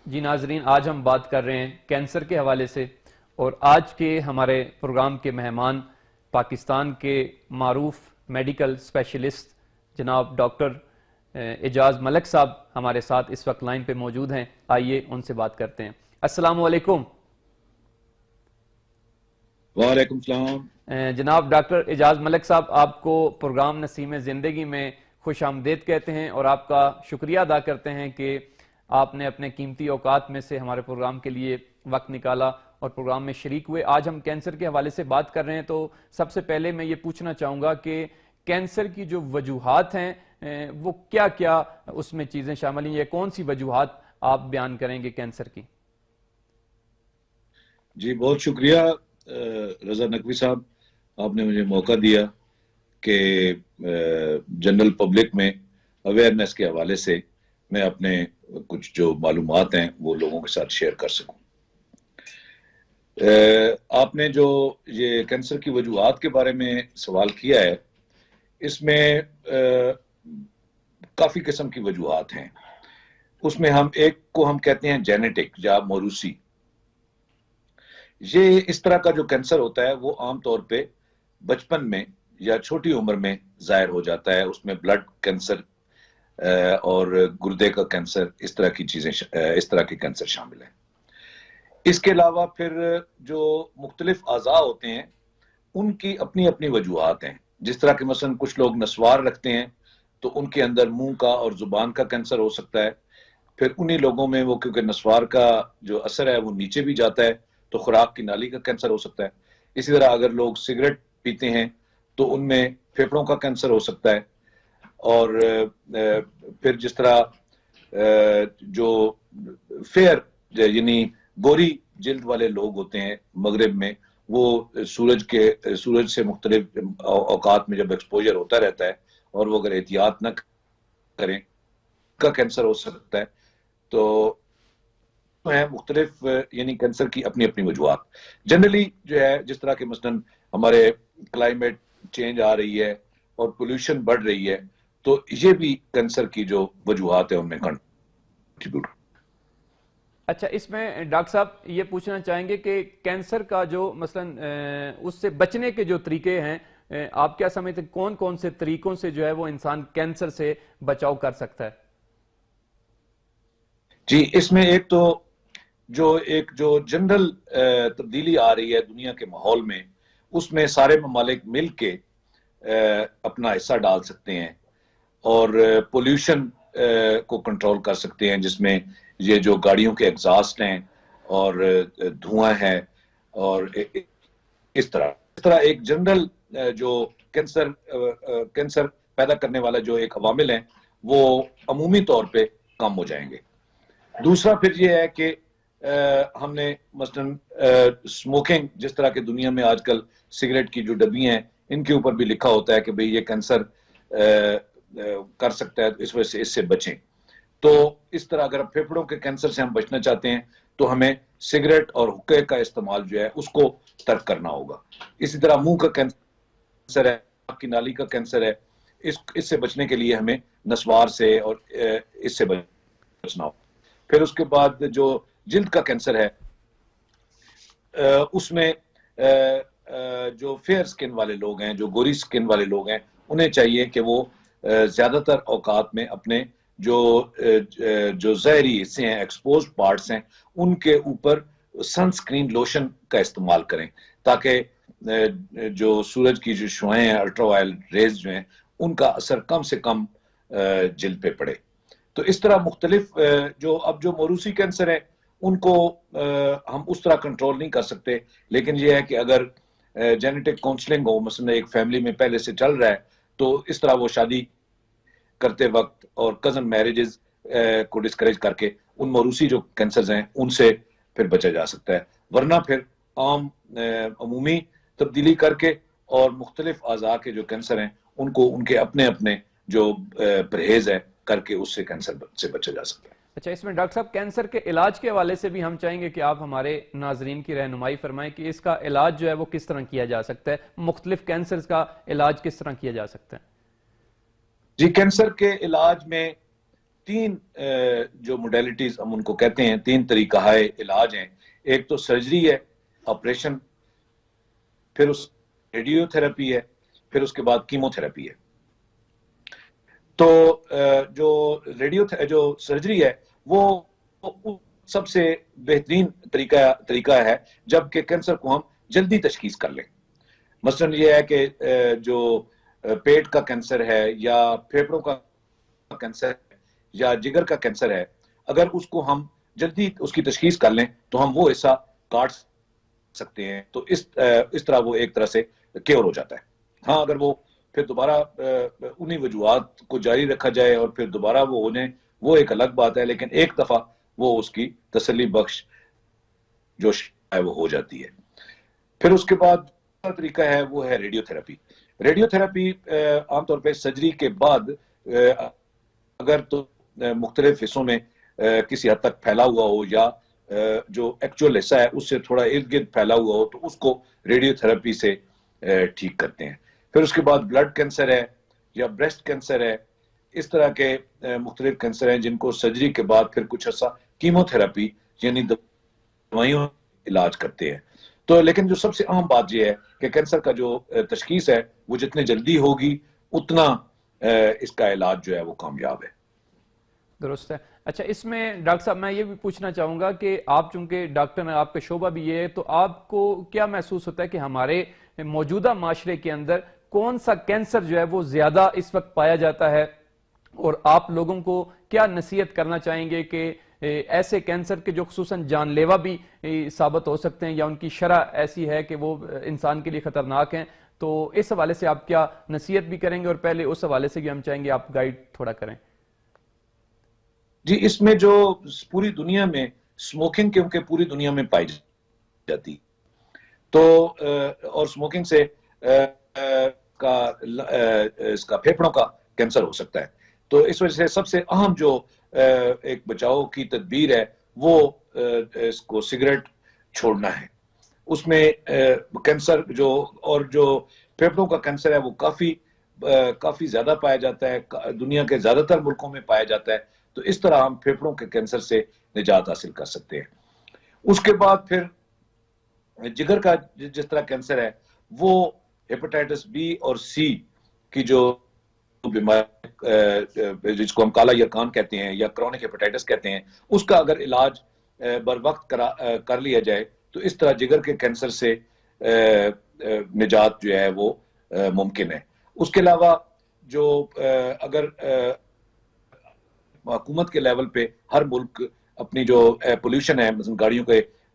جی ناظرین، آج ہم بات کر رہے ہیں کینسر کے حوالے سے، اور آج کے ہمارے پروگرام کے مہمان پاکستان کے معروف میڈیکل اسپیشلسٹ جناب ڈاکٹر اعجاز ملک صاحب ہمارے ساتھ اس وقت لائن پہ موجود ہیں۔ آئیے ان سے بات کرتے ہیں۔ السلام علیکم۔ وعلیکم السلام جناب ڈاکٹر اعجاز ملک صاحب، آپ کو پروگرام نسیم زندگی میں خوش آمدید کہتے ہیں اور آپ کا شکریہ ادا کرتے ہیں کہ آپ نے اپنے قیمتی اوقات میں سے ہمارے پروگرام کے لیے وقت نکالا اور پروگرام میں شریک ہوئے۔ آج ہم کینسر کے حوالے سے بات کر رہے ہیں، تو سب سے پہلے میں یہ پوچھنا چاہوں گا کہ کینسر کی جو وجوہات ہیں وہ کیا کیا اس میں چیزیں شامل ہیں، یا کون سی وجوہات آپ بیان کریں گے کینسر کی؟ جی بہت شکریہ رضا نقوی صاحب، آپ نے مجھے موقع دیا کہ جنرل پبلک میں اویئرنیس کے حوالے سے میں اپنے کچھ جو معلومات ہیں وہ لوگوں کے ساتھ شیئر کر سکوں۔ آپ نے جو یہ کینسر کی وجوہات کے بارے میں سوال کیا ہے، اس میں کافی قسم کی وجوہات ہیں۔ اس میں ایک کو ہم کہتے ہیں جینیٹک یا موروثی۔ یہ اس طرح کا جو کینسر ہوتا ہے وہ عام طور پہ بچپن میں یا چھوٹی عمر میں ظاہر ہو جاتا ہے۔ اس میں بلڈ کینسر اور گردے کا کینسر، اس طرح کی چیزیں، اس طرح کے کینسر شامل ہیں۔ اس کے علاوہ پھر جو مختلف اعضاء ہوتے ہیں ان کی اپنی اپنی وجوہات ہیں۔ جس طرح کہ مثلا کچھ لوگ نسوار رکھتے ہیں تو ان کے اندر منہ کا اور زبان کا کینسر ہو سکتا ہے۔ پھر انہی لوگوں میں وہ کیونکہ نسوار کا جو اثر ہے وہ نیچے بھی جاتا ہے تو خوراک کی نالی کا کینسر ہو سکتا ہے۔ اسی طرح اگر لوگ سگریٹ پیتے ہیں تو ان میں پھیپھڑوں کا کینسر ہو سکتا ہے۔ اور پھر جس طرح جو فیئر یعنی گوری جلد والے لوگ ہوتے ہیں مغرب میں، وہ سورج سے مختلف اوقات میں جب ایکسپوجر ہوتا رہتا ہے اور وہ اگر احتیاط نہ کریں کا کینسر ہو سکتا ہے۔ تو ہے مختلف یعنی کینسر کی اپنی اپنی وجوہات۔ جنرلی جو ہے جس طرح کہ مثلا ہمارے کلائمیٹ چینج آ رہی ہے اور پولوشن بڑھ رہی ہے تو یہ بھی کینسر کی جو وجوہات ہیں ان میں کنٹریبیوٹ۔ اچھا، اس میں ڈاکٹر صاحب یہ پوچھنا چاہیں گے کہ کینسر کا جو مثلا اس سے بچنے کے جو طریقے ہیں، آپ کیا سمجھتے ہیں کون کون سے طریقوں سے جو ہے وہ انسان کینسر سے بچاؤ کر سکتا ہے؟ جی اس میں ایک جو جنرل تبدیلی آ رہی ہے دنیا کے ماحول میں، اس میں سارے ممالک مل کے اپنا حصہ ڈال سکتے ہیں اور پولوشن کو کنٹرول کر سکتے ہیں، جس میں یہ جو گاڑیوں کے ایگزاسٹ ہیں اور دھواں ہے اور اس طرح ایک جنرل جو کینسر پیدا کرنے والا جو ایک عوامل ہیں وہ عمومی طور پہ کم ہو جائیں گے۔ دوسرا پھر یہ ہے کہ ہم نے مثلا سموکنگ، جس طرح کہ دنیا میں آج کل سگریٹ کی جو ڈبی ہیں ان کے اوپر بھی لکھا ہوتا ہے کہ بھئی یہ کینسر کر سکتا ہے، اس وجہ سے اس سے بچیں۔ تو اس طرح اگر پھیپھڑوں کے کینسر سے ہم بچنا چاہتے ہیں تو ہمیں سگریٹ اور حقے کا استعمال جو ہے اس کو ترک کرنا ہوگا۔ اسی طرح منہ کا کینسر ہے، آنکھ کی نالی کا کینسر ہے، اس سے بچنے کے لیے ہمیں نسوار سے اور اس سے بچنا ہوگا۔ پھر اس کے بعد جو جلد کا کینسر ہے اس میں جو فیئر سکن والے لوگ ہیں، جو گوری سکن والے لوگ ہیں، انہیں چاہیے کہ وہ زیادہ تر اوقات میں اپنے جو ظاہری حصے ہیں، ایکسپوزڈ پارٹس ہیں، ان کے اوپر سن سکرین لوشن کا استعمال کریں تاکہ جو سورج کی جو شعاعیں ہیں، الٹرا وائلٹ ریز جو ہیں، ان کا اثر کم سے کم جلد پہ پڑے۔ تو اس طرح مختلف جو موروثی کینسر ہے ان کو ہم اس طرح کنٹرول نہیں کر سکتے، لیکن یہ ہے کہ اگر جینیٹک کاؤنسلنگ ہو، مثلا ایک فیملی میں پہلے سے چل رہا ہے تو اس طرح وہ شادی کرتے وقت اور کزن میرجز کو ڈسکریج کر کے ان موروثی جو کینسرز ہیں ان سے پھر بچا جا سکتا ہے۔ ورنہ پھر عمومی تبدیلی کر کے اور مختلف اعضاء کے جو کینسر ہیں ان کو ان کے اپنے اپنے جو پرہیز ہے کر کے اس سے کینسر سے بچا جا سکتا ہے۔ اچھا، اس میں ڈاکٹر صاحب کینسر کے علاج کے حوالے سے بھی ہم چاہیں گے کہ آپ ہمارے ناظرین کی رہنمائی فرمائیں کہ اس کا علاج جو ہے وہ کس طرح کیا جا سکتا ہے، مختلف کینسرز کا علاج کس طرح کیا جا سکتا ہے؟ جی کینسر کے علاج میں تین جو موڈیلٹیز ہم ان کو کہتے ہیں، تین طریقہ علاج ہیں. ایک تو سرجری ہے، آپریشن، پھر اس ریڈیو تھراپی ہے، پھر اس کے بعد کیمو تھراپی ہے. تو جو سرجری ہے وہ سب سے بہترین طریقہ ہے جبکہ کینسر کو ہم جلدی تشخیص کر لیں. مثلا یہ ہے کہ جو پیٹ کا کینسر ہے یا پھیپھڑوں کا کینسر ہے یا جگر کا کینسر ہے، اگر اس کو ہم جلدی اس کی تشخیص کر لیں تو ہم وہ حصہ کاٹ سکتے ہیں، تو اس طرح وہ ایک طرح سے کیور ہو جاتا ہے. ہاں اگر وہ پھر دوبارہ انہی وجوہات کو جاری رکھا جائے اور پھر دوبارہ وہ ہو جائیں، وہ ایک الگ بات ہے، لیکن ایک دفعہ وہ اس کی تسلی بخش جو ہے وہ ہو جاتی ہے. پھر اس کے بعد دوسرا طریقہ ہے وہ ہے ریڈیو تھراپی. ریڈیو تھراپی عام طور پہ سرجری کے بعد اگر تو مختلف حصوں میں کسی حد تک پھیلا ہوا ہو یا جو ایکچوئل حصہ ہے اس سے تھوڑا ارد گرد پھیلا ہوا ہو تو اس کو ریڈیو تھراپی سے ٹھیک کرتے ہیں. پھر اس کے بعد بلڈ کینسر ہے یا بریسٹ کینسر ہے، اس طرح کے مختلف کینسر ہیں جن کو سرجری کے بعد پھر کچھ عرصہ کیمو تھراپی یعنی دوائیوں علاج کرتے ہیں. تو لیکن جو سب سے اہم بات یہ ہے کہ کینسر کا جو تشخیص ہے وہ جتنے جلدی ہوگی اتنا اس کا علاج جو ہے وہ کامیاب ہے. درست ہے. اچھا، اس میں ڈاکٹر صاحب میں یہ بھی پوچھنا چاہوں گا کہ آپ چونکہ ڈاکٹر ہیں، آپ کا شعبہ بھی یہ ہے، تو آپ کو کیا محسوس ہوتا ہے کہ ہمارے موجودہ معاشرے کے اندر کون سا کینسر جو ہے وہ زیادہ اس وقت پایا جاتا ہے، اور آپ لوگوں کو کیا نصیحت کرنا چاہیں گے کہ ایسے کینسر کے جو خصوصاً جان لیوا بھی ثابت ہو سکتے ہیں یا ان کی شرح ایسی ہے کہ وہ انسان کے لیے خطرناک ہیں، تو اس حوالے سے آپ کیا نصیحت بھی کریں گے؟ اور پہلے اس حوالے سے بھی ہم چاہیں گے آپ گائیڈ تھوڑا کریں. جی، اس میں جو پوری دنیا میں سموکنگ کیونکہ پوری دنیا میں پائی جاتی تو اور سموکنگ سے اس کا پھیپھڑوں کا کینسر ہو سکتا ہے. تو اس وجہ سے سب سے اہم جو ایک بچاؤ کی تدبیر ہے وہ اس کو سگریٹ چھوڑنا ہے. اس میں کینسر جو پھیپھڑوں کا کینسر ہے وہ کافی زیادہ پایا جاتا ہے، دنیا کے زیادہ تر ملکوں میں پایا جاتا ہے. تو اس طرح ہم پھیپھڑوں کے کینسر سے نجات حاصل کر سکتے ہیں. اس کے بعد پھر جگر کا جس طرح کینسر ہے وہ ہیپاٹائٹس بی اور سی کی جو بیماری جس کو ہم کالا یرقان کہتے ہیں یا کرونک ہیپاٹائٹس کہتے ہیں، اس کا اگر علاج بر وقت کر لیا جائے تو اس طرح جگر کے کینسر سے نجات جو ہے وہ ممکن ہے. اس کے علاوہ جو اگر حکومت کے لیول پہ ہر ملک اپنی جو پولوشن ہے، مثلا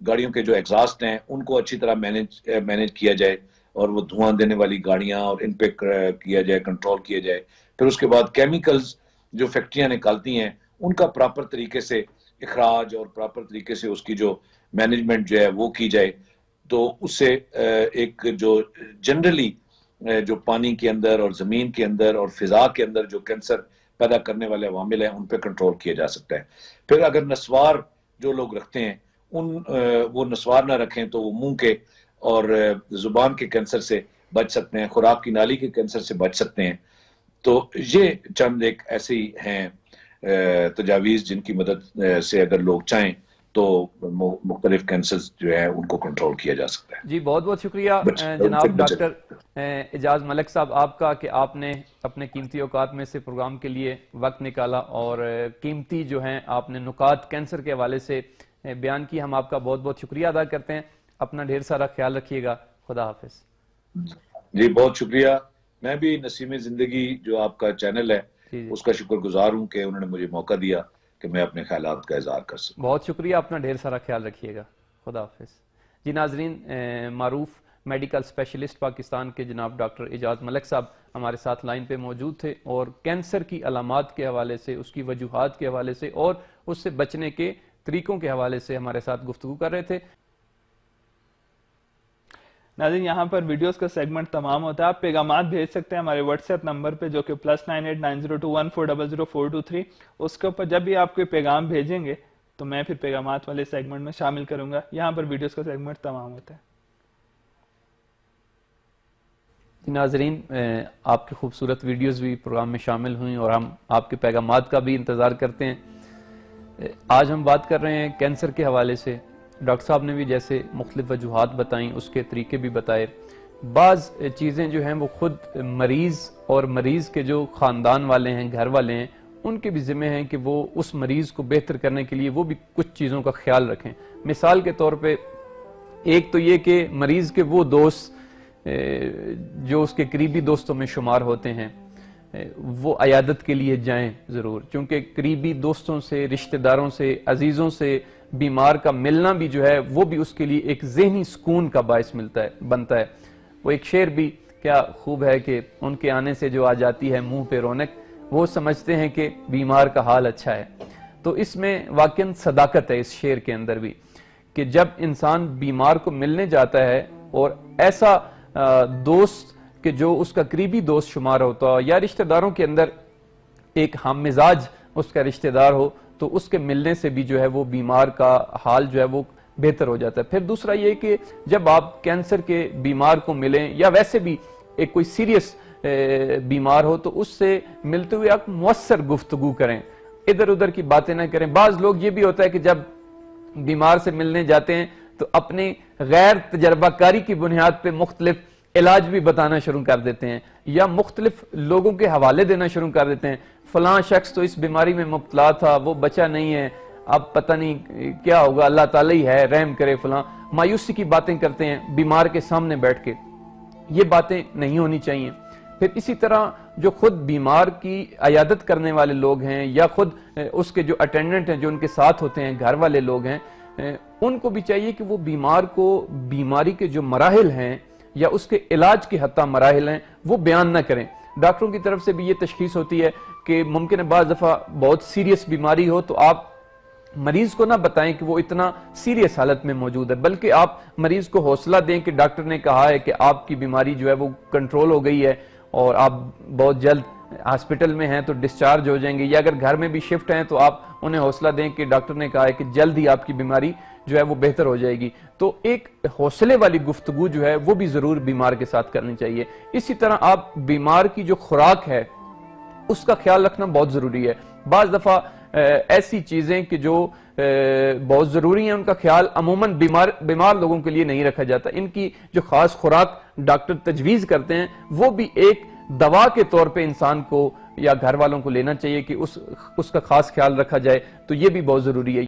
گاڑیوں کے جو ایگزاسٹ ہیں ان کو اچھی طرح مینج کیا جائے اور وہ دھواں دینے والی گاڑیاں اور ان پہ کیا جائے، کنٹرول کیا جائے. پھر اس کے بعد کیمیکلز جو فیکٹریاں نکالتی ہیں ان کا پراپر طریقے سے اخراج اور پراپر طریقے سے اس کی جو مینجمنٹ جو ہے وہ کی جائے، تو اس سے ایک جو جنرلی جو پانی کے اندر اور زمین کے اندر اور فضا کے اندر جو کینسر پیدا کرنے والے عوامل ہیں ان پہ کنٹرول کیا جا سکتا ہے. پھر اگر نسوار جو لوگ رکھتے ہیں وہ نسوار نہ رکھیں تو وہ منہ کے اور زبان کے کینسر سے بچ سکتے ہیں، خوراک کی نالی کے کینسر سے بچ سکتے ہیں. تو یہ چند ایک ایسی ہیں تجاویز جن کی مدد سے اگر لوگ چاہیں تو مختلف کینسرز جو ہے ان کو کنٹرول کیا جا سکتا ہے. جی بہت بہت شکریہ جناب ڈاکٹر اعجاز ملک صاحب آپ کا کہ آپ نے اپنے قیمتی اوقات میں سے پروگرام کے لیے وقت نکالا اور قیمتی جو ہیں آپ نے نکات کینسر کے حوالے سے بیان کی. ہم آپ کا بہت بہت شکریہ ادا کرتے ہیں. اپنا ڈھیر سارا خیال رکھیے گا. خدا حافظ. جی بہت شکریہ. میں بھی نسیم زندگی جو آپ کا چینل ہے اس کا شکر گزار ہوں کہ انہوں نے مجھے موقع دیا کہ میں اپنے خیالات کا اظہار کر سکوں. بہت شکریہ. اپنا ڈھیر سارا خیال رکھیے گا. خدا حافظ. جی ناظرین، معروف میڈیکل اسپیشلسٹ پاکستان کے جناب ڈاکٹر اعجاز ملک صاحب ہمارے ساتھ لائن پہ موجود تھے اور کینسر کی علامات کے حوالے سے، اس کی وجوہات کے حوالے سے اور اس سے بچنے کے طریقوں کے حوالے سے ہمارے ساتھ گفتگو کر رہے تھے. ناظرین یہاں پر ویڈیوز کا سیگمنٹ تمام ہوتا ہے. آپ پیغامات بھیج سکتے ہیں ہمارے واٹس ایپ نمبر پہ جو کہ +989021400423. اس کے اوپر جب بھی آپ کوئی پیغام بھیجیں گے تو میں پھر پیغامات والے سیگمنٹ میں شامل کروں گا. یہاں پر ویڈیوز کا سیگمنٹ تمام ہوتا ہے. ناظرین، آپ کی خوبصورت ویڈیوز بھی پروگرام میں شامل ہوئیں اور ہم آپ کے پیغامات کا بھی انتظار کرتے ہیں۔ آج ہم بات کر رہے ہیں کینسر کے حوالے سے۔ ڈاکٹر صاحب نے بھی جیسے مختلف وجوہات بتائیں، اس کے طریقے بھی بتائے۔ بعض چیزیں جو ہیں وہ خود مریض اور مریض کے جو خاندان والے ہیں، گھر والے ہیں، ان کے بھی ذمہ ہیں کہ وہ اس مریض کو بہتر کرنے کے لیے وہ بھی کچھ چیزوں کا خیال رکھیں۔ مثال کے طور پہ ایک تو یہ کہ مریض کے وہ دوست جو اس کے قریبی دوستوں میں شمار ہوتے ہیں وہ عیادت کے لیے جائیں ضرور، چونکہ قریبی دوستوں سے، رشتہ داروں سے، عزیزوں سے بیمار کا ملنا بھی جو ہے وہ بھی اس کے لیے ایک ذہنی سکون کا باعث بنتا ہے۔ وہ ایک شعر بھی کیا خوب ہے کہ ان کے آنے سے جو آ جاتی ہے منہ پہ رونق، وہ سمجھتے ہیں کہ بیمار کا حال اچھا ہے۔ تو اس میں واقعاً صداقت ہے اس شعر کے اندر بھی، کہ جب انسان بیمار کو ملنے جاتا ہے اور ایسا دوست کہ جو اس کا قریبی دوست شمار ہوتا ہو یا رشتہ داروں کے اندر ایک ہم مزاج اس کا رشتہ دار ہو، تو اس کے ملنے سے بھی جو ہے وہ بیمار کا حال جو ہے وہ بہتر ہو جاتا ہے۔ پھر دوسرا یہ کہ جب آپ کینسر کے بیمار کو ملیں یا ویسے بھی ایک کوئی سیریس بیمار ہو، تو اس سے ملتے ہوئے آپ مؤثر گفتگو کریں، ادھر ادھر کی باتیں نہ کریں۔ بعض لوگ یہ بھی ہوتا ہے کہ جب بیمار سے ملنے جاتے ہیں تو اپنی غیر تجربہ کاری کی بنیاد پہ مختلف علاج بھی بتانا شروع کر دیتے ہیں یا مختلف لوگوں کے حوالے دینا شروع کر دیتے ہیں۔ فلاں شخص تو اس بیماری میں مبتلا تھا، وہ بچا نہیں ہے، اب پتہ نہیں کیا ہوگا، اللہ تعالیٰ ہی ہے، رحم کرے فلاں۔ مایوسی کی باتیں کرتے ہیں بیمار کے سامنے بیٹھ کے، یہ باتیں نہیں ہونی چاہیے۔ پھر اسی طرح جو خود بیمار کی عیادت کرنے والے لوگ ہیں یا خود اس کے جو اٹینڈنٹ ہیں جو ان کے ساتھ ہوتے ہیں، گھر والے لوگ ہیں، ان کو بھی چاہیے کہ وہ بیمار کو بیماری کے جو مراحل ہیں یا اس کے علاج کے حتی مراحل ہیں وہ بیان نہ کریں۔ ڈاکٹروں کی طرف سے بھی یہ تشخیص ہوتی ہے کہ ممکن ہے بعض دفعہ بہت سیریس بیماری ہو تو آپ مریض کو نہ بتائیں کہ وہ اتنا سیریس حالت میں موجود ہے، بلکہ آپ مریض کو حوصلہ دیں کہ ڈاکٹر نے کہا ہے کہ آپ کی بیماری جو ہے وہ کنٹرول ہو گئی ہے اور آپ بہت جلد ہاسپٹل میں ہیں تو ڈسچارج ہو جائیں گے، یا اگر گھر میں بھی شفٹ ہیں تو آپ انہیں حوصلہ دیں کہ ڈاکٹر نے کہا ہے کہ جلد ہی آپ کی بیماری جو ہے وہ بہتر ہو جائے گی۔ تو ایک حوصلے والی گفتگو جو ہے وہ بھی ضرور بیمار کے ساتھ کرنی چاہیے۔ اسی طرح آپ بیمار کی جو خوراک ہے اس کا خیال رکھنا بہت ضروری ہے۔ بعض دفعہ ایسی چیزیں کہ جو بہت ضروری ہیں ان کا خیال عموماً بیمار لوگوں کے لیے نہیں رکھا جاتا۔ ان کی جو خاص خوراک ڈاکٹر تجویز کرتے ہیں وہ بھی ایک دوا کے طور پہ انسان کو یا گھر والوں کو لینا چاہیے کہ اس کا خاص خیال رکھا جائے، تو یہ بھی بہت ضروری ہے۔